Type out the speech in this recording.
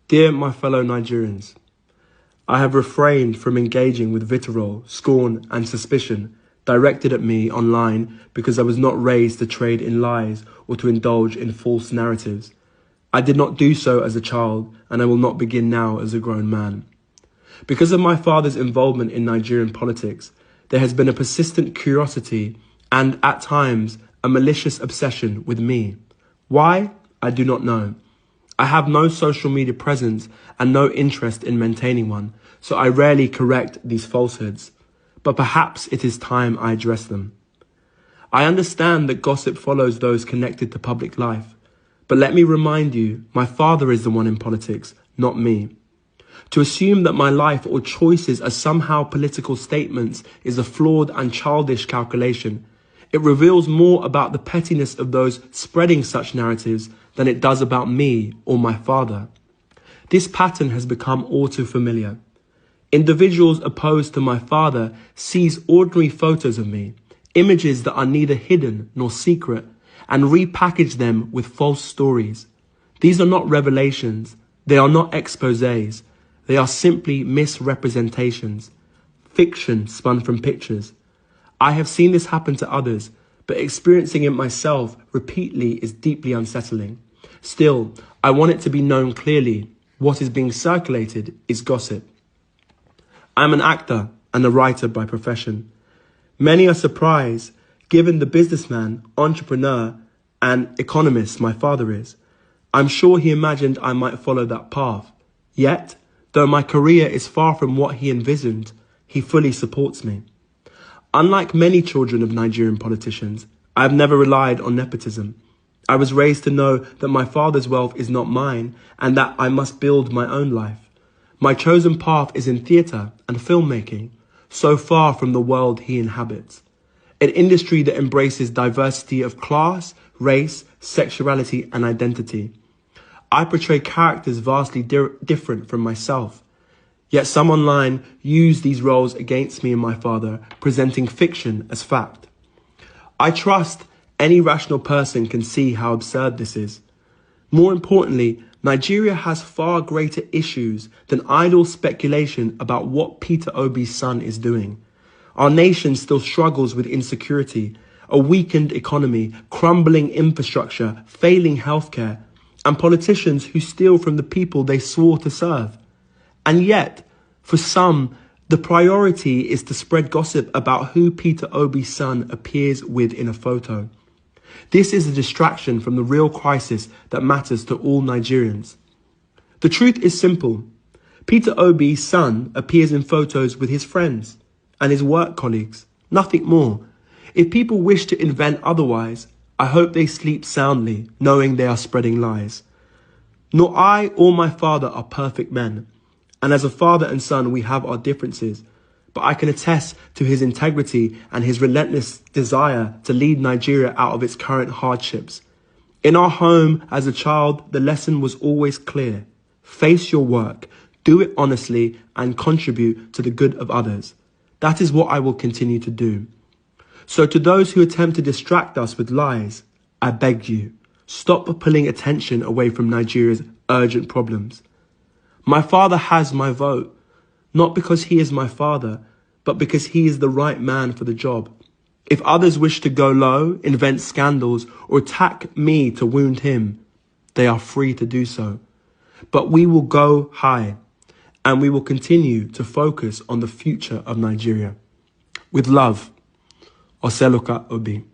Dear my fellow Nigerians, I have refrained from engaging with vitriol, scorn and suspicion directed at me online because I was not raised to trade in lies or to indulge in false narratives. I did not do so as a child, and I will not begin now as a grown man. Because of my father's involvement in Nigerian politics, there has been a persistent curiosity and, at times, a malicious obsession with me. Why? I do not know. I have no social media presence and no interest in maintaining one, so I rarely correct these falsehoods. But perhaps it is time I address them. I understand that gossip follows those connected to public life. But let me remind you, my father is the one in politics, not me. To assume that my life or choices are somehow political statements is a flawed and childish calculation. It reveals more about the pettiness of those spreading such narratives than it does about me or my father. This pattern has become all too familiar. Individuals opposed to my father seize ordinary photos of me, images that are neither hidden nor secret, and repackage them with false stories. These are not revelations. They are not exposés. They are simply misrepresentations, fiction spun from pictures. I have seen this happen to others, but experiencing it myself repeatedly is deeply unsettling. Still, I want it to be known clearly, what is being circulated is gossip. I'm an actor and a writer by profession. Many are surprised, given the businessman, entrepreneur, and economist my father is. I'm sure he imagined I might follow that path. Yet, though my career is far from what he envisioned, he fully supports me. Unlike many children of Nigerian politicians, I have never relied on nepotism. I was raised to know that my father's wealth is not mine and that I must build my own life. My chosen path is in theatre and filmmaking, so far from the world he inhabits. An industry that embraces diversity of class, race, sexuality and identity. I portray characters vastly different from myself. Yet some online use these roles against me and my father, presenting fiction as fact. I trust any rational person can see how absurd this is. More importantly, Nigeria has far greater issues than idle speculation about what Peter Obi's son is doing. Our nation still struggles with insecurity, a weakened economy, crumbling infrastructure, failing healthcare, and politicians who steal from the people they swore to serve. And yet, for some, the priority is to spread gossip about who Peter Obi's son appears with in a photo. This is a distraction from the real crisis that matters to all Nigerians. The truth is simple. Peter Obi's son appears in photos with his friends and his work colleagues, nothing more. If people wish to invent otherwise, I hope they sleep soundly, knowing they are spreading lies. Nor I or my father are perfect men, and as a father and son we have our differences, but I can attest to his integrity and his relentless desire to lead Nigeria out of its current hardships. In our home as a child, the lesson was always clear. Face your work, do it honestly, and contribute to the good of others. That is what I will continue to do. So to those who attempt to distract us with lies, I beg you, stop pulling attention away from Nigeria's urgent problems. My father has my vote, not because he is my father, but because he is the right man for the job. If others wish to go low, invent scandals, or attack me to wound him, they are free to do so. But we will go high, and we will continue to focus on the future of Nigeria. With love, Oseloka Obi.